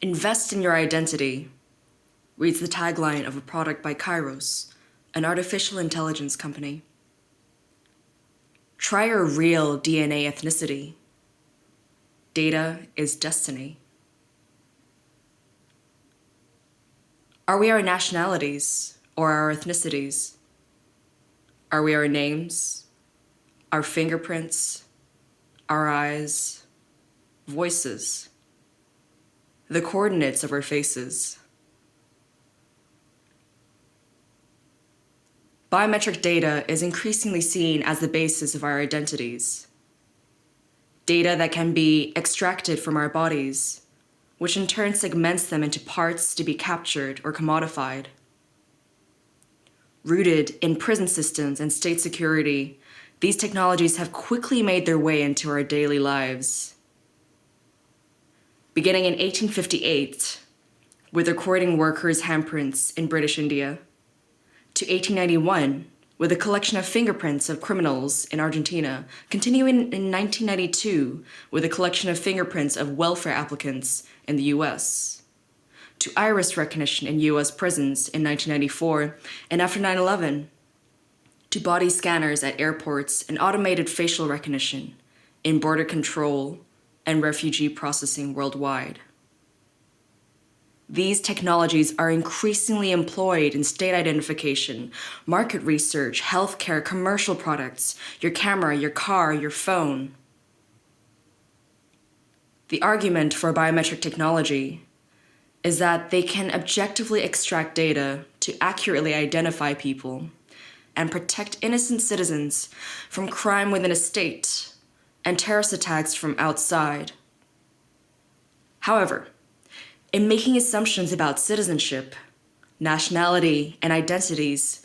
Invest in your identity, reads the tagline of a product by Kairos, an artificial intelligence company. Try your real DNA ethnicity. Data is destiny. Are we our nationalities or our ethnicities? Are we our names, our fingerprints, our eyes, voices, the coordinates of our faces? Biometric data is increasingly seen as the basis of our identities. Data that can be extracted from our bodies, which in turn segments them into parts to be captured or commodified. Rooted in prison systems and state security, these technologies have quickly made their way into our daily lives. Beginning in 1858, with recording workers' handprints in British India, to 1891, with a collection of fingerprints of criminals in Argentina, continuing in 1992 with a collection of fingerprints of welfare applicants in the US, to iris recognition in US prisons in 1994, and after 9/11, to body scanners at airports and automated facial recognition in border control and refugee processing worldwide. These technologies are increasingly employed in state identification, market research, healthcare, commercial products, your camera, your car, your phone. The argument for biometric technology is that they can objectively extract data to accurately identify people and protect innocent citizens from crime within a state and terrorist attacks from outside. However, in making assumptions about citizenship, nationality, and identities,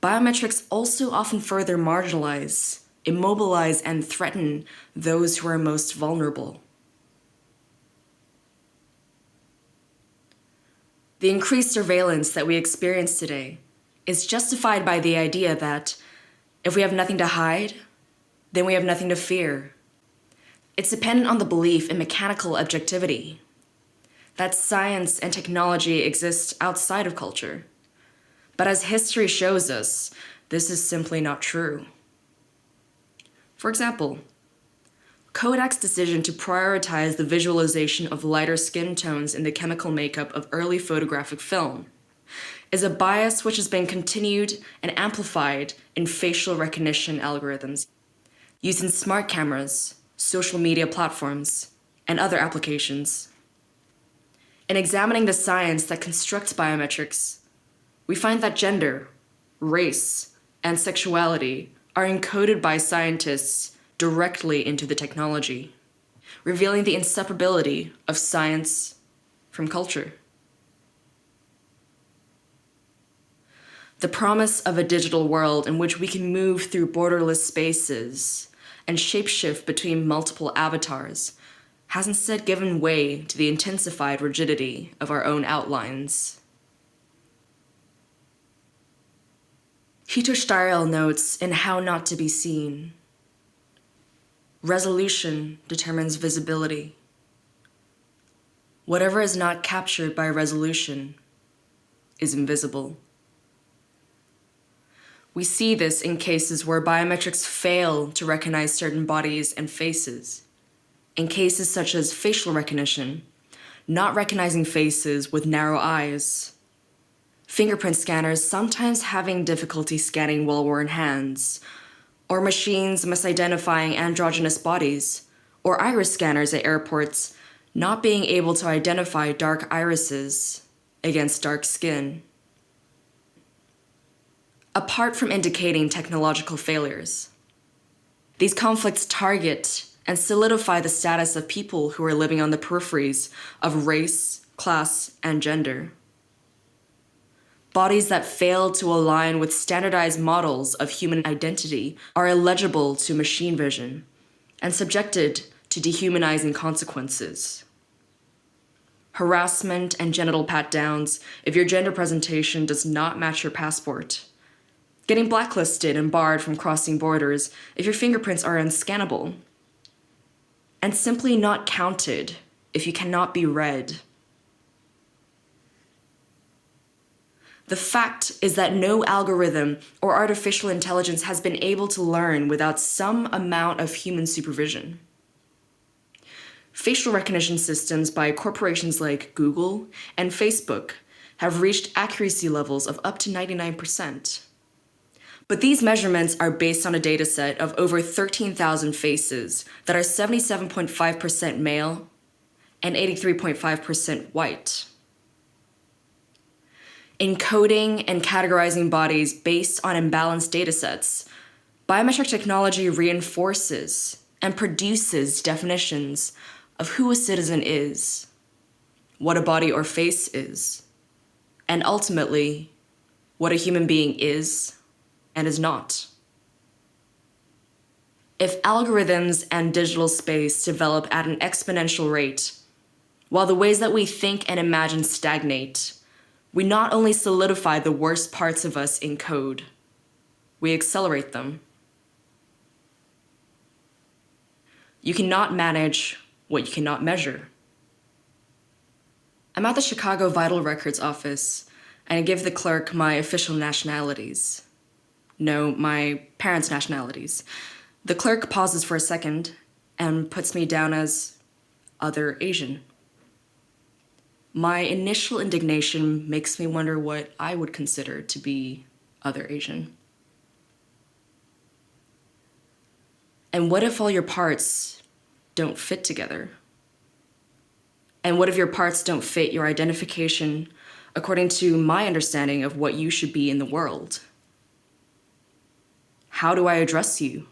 biometrics also often further marginalize, immobilize, and threaten those who are most vulnerable. The increased surveillance that we experience today is justified by the idea that if we have nothing to hide, then we have nothing to fear. It's dependent on the belief in mechanical objectivity, that science and technology exist outside of culture. But as history shows us, this is simply not true. For example, Kodak's decision to prioritize the visualization of lighter skin tones in the chemical makeup of early photographic film is a bias which has been continued and amplified in facial recognition algorithms used in smart cameras, social media platforms, and other applications. In examining the science that constructs biometrics, we find that gender, race, and sexuality are encoded by scientists directly into the technology, revealing the inseparability of science from culture. The promise of a digital world in which we can move through borderless spaces and shapeshift between multiple avatars has instead given way to the intensified rigidity of our own outlines. Hito Steyerl notes in How Not to Be Seen, resolution determines visibility. Whatever is not captured by resolution is invisible. We see this in cases where biometrics fail to recognize certain bodies and faces. In cases such as facial recognition, not recognizing faces with narrow eyes, fingerprint scanners sometimes having difficulty scanning well-worn hands, or machines misidentifying androgynous bodies, or iris scanners at airports not being able to identify dark irises against dark skin. Apart from indicating technological failures, these conflicts target and solidify the status of people who are living on the peripheries of race, class, and gender. Bodies that fail to align with standardized models of human identity are illegible to machine vision and subjected to dehumanizing consequences. Harassment and genital pat-downs if your gender presentation does not match your passport. Getting blacklisted and barred from crossing borders if your fingerprints are unscannable. And simply not counted if you cannot be read. The fact is that no algorithm or artificial intelligence has been able to learn without some amount of human supervision. Facial recognition systems by corporations like Google and Facebook have reached accuracy levels of up to 99%. But these measurements are based on a dataset of over 13,000 faces that are 77.5% male and 83.5% white. Encoding and categorizing bodies based on imbalanced datasets, biometric technology reinforces and produces definitions of who a citizen is, what a body or face is, and ultimately, what a human being is and is not. If algorithms and digital space develop at an exponential rate, while the ways that we think and imagine stagnate, we not only solidify the worst parts of us in code, we accelerate them. You cannot manage what you cannot measure. I'm at the Chicago Vital Records office, and I give the clerk my official nationalities. No, my parents' nationalities. The clerk pauses for a second and puts me down as other Asian. My initial indignation makes me wonder what I would consider to be other Asian. And what if all your parts don't fit together? And what if your parts don't fit your identification according to my understanding of what you should be in the world? How do I address you?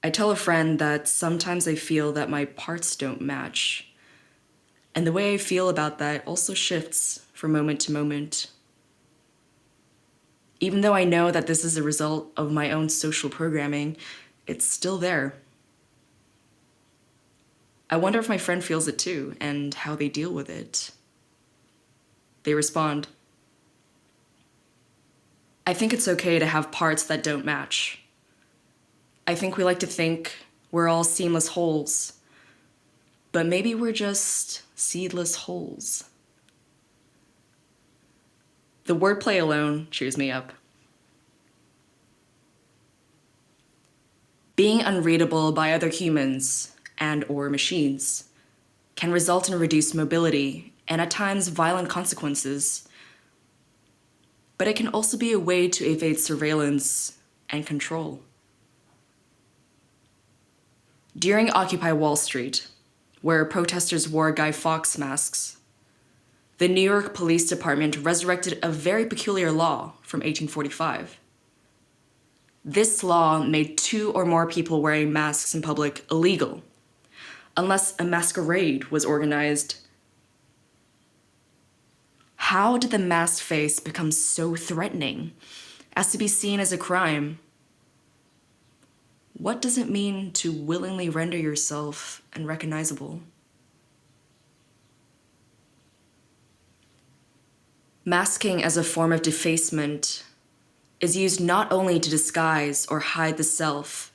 I tell a friend that sometimes I feel that my parts don't match. And the way I feel about that also shifts from moment to moment. Even though I know that this is a result of my own social programming, it's still there. I wonder if my friend feels it too, and how they deal with it. They respond, I think it's okay to have parts that don't match. I think we like to think we're all seamless wholes, but maybe we're just seedless holes. The wordplay alone cheers me up. Being unreadable by other humans and/or machines can result in reduced mobility and at times violent consequences, but it can also be a way to evade surveillance and control. During Occupy Wall Street, where protesters wore Guy Fawkes masks, the New York Police Department resurrected a very peculiar law from 1845. This law made 2 or more people wearing masks in public illegal, unless a masquerade was organized. How did the masked face become so threatening as to be seen as a crime? What does it mean to willingly render yourself unrecognizable? Masking as a form of defacement is used not only to disguise or hide the self,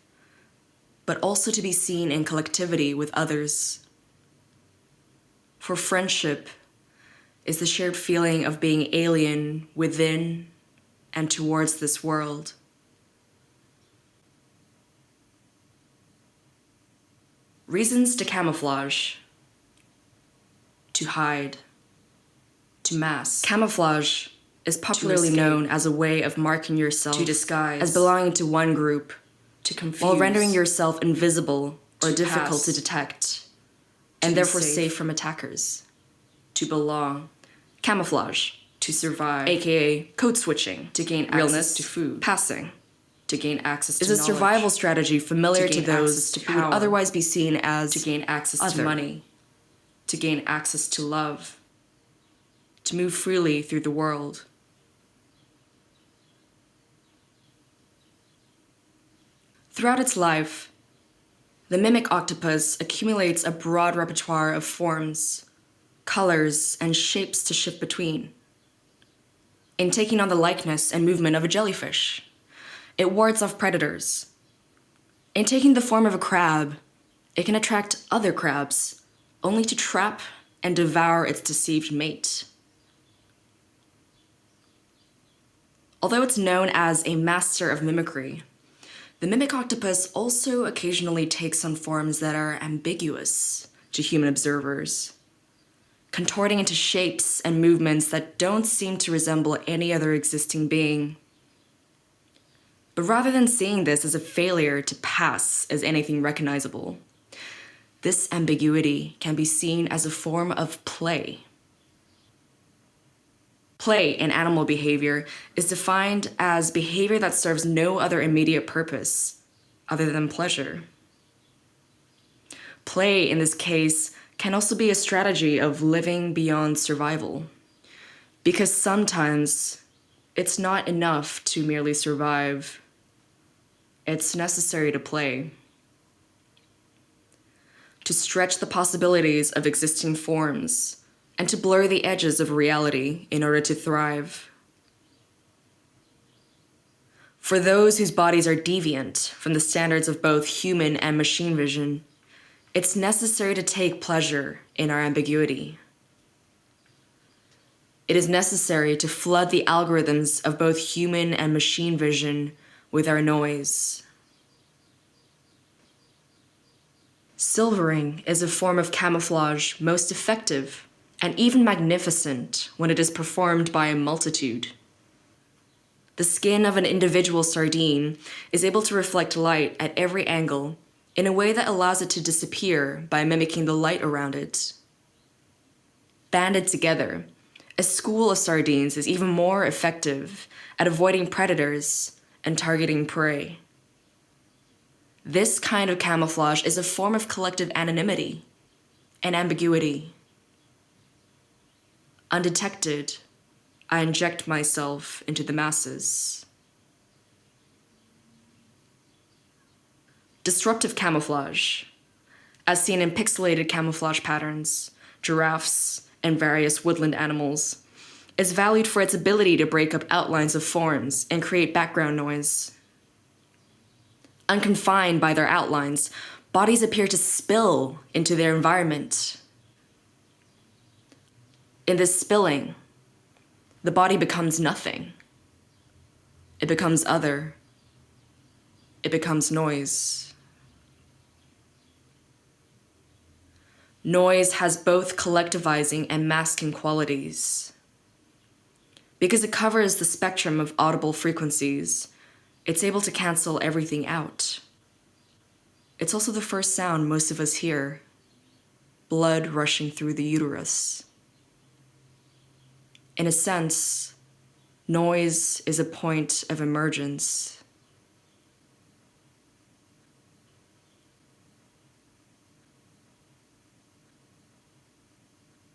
but also to be seen in collectivity with others. For friendship is the shared feeling of being alien within and towards this world. Reasons to camouflage, to hide, to mask. Camouflage is popularly known as a way of marking yourself, to disguise, as belonging to one group, to confuse, while rendering yourself invisible or difficult to detect, and therefore safe from attackers. To belong. Camouflage, to survive, aka code switching, to gain realness to food. Passing, to gain access to knowledge. Is a survival strategy familiar to those who would otherwise be seen as to gain access to money, to gain access to love, to move freely through the world. Throughout its life, the mimic octopus accumulates a broad repertoire of forms, colors, and shapes to shift between. In taking on the likeness and movement of a jellyfish, it wards off predators. In taking the form of a crab, it can attract other crabs, only to trap and devour its deceived mate. Although it's known as a master of mimicry, the mimic octopus also occasionally takes on forms that are ambiguous to human observers, contorting into shapes and movements that don't seem to resemble any other existing being. But rather than seeing this as a failure to pass as anything recognizable, this ambiguity can be seen as a form of play. Play in animal behavior is defined as behavior that serves no other immediate purpose other than pleasure. Play, in this case, can also be a strategy of living beyond survival, because sometimes it's not enough to merely survive. It's necessary to play, to stretch the possibilities of existing forms, and to blur the edges of reality in order to thrive. For those whose bodies are deviant from the standards of both human and machine vision, it's necessary to take pleasure in our ambiguity. It is necessary to flood the algorithms of both human and machine vision with our noise. Silvering is a form of camouflage most effective and even magnificent when it is performed by a multitude. The skin of an individual sardine is able to reflect light at every angle in a way that allows it to disappear by mimicking the light around it. Banded together, a school of sardines is even more effective at avoiding predators and targeting prey. This kind of camouflage is a form of collective anonymity and ambiguity. Undetected, I inject myself into the masses. Disruptive camouflage, as seen in pixelated camouflage patterns, giraffes, and various woodland animals, is valued for its ability to break up outlines of forms and create background noise. Unconfined by their outlines, bodies appear to spill into their environment. In this spilling, the body becomes nothing. It becomes other. It becomes noise. Noise has both collectivizing and masking qualities. Because it covers the spectrum of audible frequencies, it's able to cancel everything out. It's also the first sound most of us hear: blood rushing through the uterus. In a sense, noise is a point of emergence.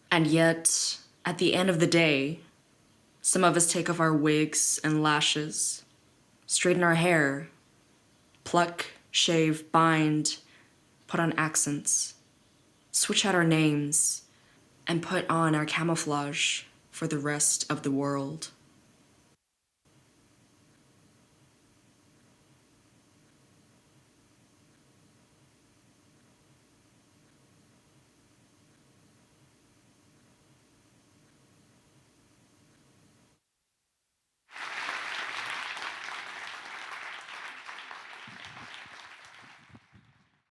And yet, at the end of the day, some of us take off our wigs and lashes, straighten our hair, pluck, shave, bind, put on accents, switch out our names, and put on our camouflage for the rest of the world.